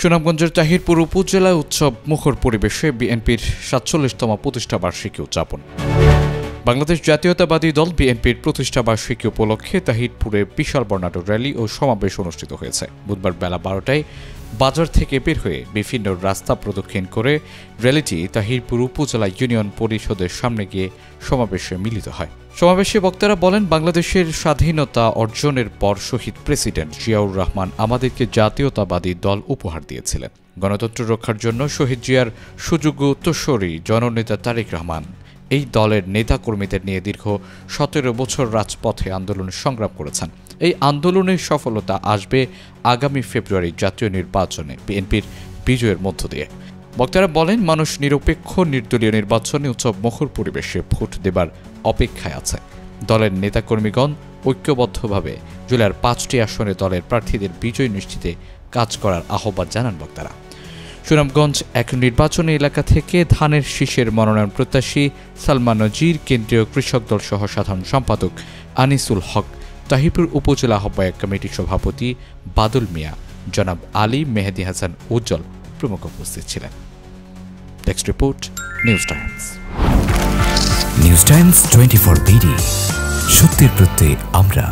সুনামগঞ্জের তাহিরপুর উপজেলায় উৎসব মুখর পরিবেশে বিএনপির ৪৭তম প্রতিষ্ঠাবার্ষিকী উদযাপন। বাংলাদেশ জাতীয়তাবাদী দল বিএনপির প্রতিষ্ঠাবার্ষিকী উপলক্ষে তাহিরপুরে বিশাল বর্ণাঢ্য র্যালি ও সমাবেশ অনুষ্ঠিত হয়েছে। বুধবার বেলা ১২টায় বাজার থেকে বের হয়ে বিভিন্ন রাস্তা প্রদক্ষিণ করে র্যালিটি তাহিরপুর উপজেলা ইউনিয়ন পরিষদের সামনে গিয়ে সমাবেশে মিলিত হয়। সমাবেশে বক্তারা বলেন, বাংলাদেশের স্বাধীনতা অর্জনের পর শহীদ প্রেসিডেন্ট জিয়াউর রহমান আমাদেরকে জাতীয়তাবাদী দল উপহার দিয়েছিলেন। গণতন্ত্র রক্ষার জন্য শহীদ জিয়ার সুযোগ্য উত্তরসূরি জননেতা তারেক রহমান এই দলের নেতাকর্মীদের নিয়ে দীর্ঘ ১৭ বছর রাজপথে আন্দোলন সংগ্রাম করেছেন। এই আন্দোলনের সফলতা আসবে আগামী ফেব্রুয়ারি জাতীয় নির্বাচনে বিএনপির বিজয়ের মধ্য দিয়ে। বক্তারা বলেন, মানুষ নিরপেক্ষ নির্দলীয় নির্বাচনে উৎসব মুখর পরিবেশে ভোট দেবার অপেক্ষায় আছে। দলের নেতাকর্মীগণ ঐক্যবদ্ধভাবে জেলার ৫টি আসনে দলের প্রার্থীদের বিজয় নিশ্চিতে কাজ করার আহ্বান জানান বক্তারা। সুনামগঞ্জ এক নির্বাচনী এলাকা থেকে ধানের শীষের মনোনয়ন প্রত্যাশী সালমান নজির, কেন্দ্রীয় কৃষক দল সহ সাধারণ সম্পাদক আনিসুল হক, তাহিরপুর উপজেলা আহ্বায়ক কমিটির সভাপতি বাদল মিয়া, জনাব আলী, মেহেদি হাসান উজ্জ্বল প্রমুখ উপস্থিত ছিলেন। Text report, news Times. News Times 24 BD, সত্যের প্রত্যয়ে আমরা।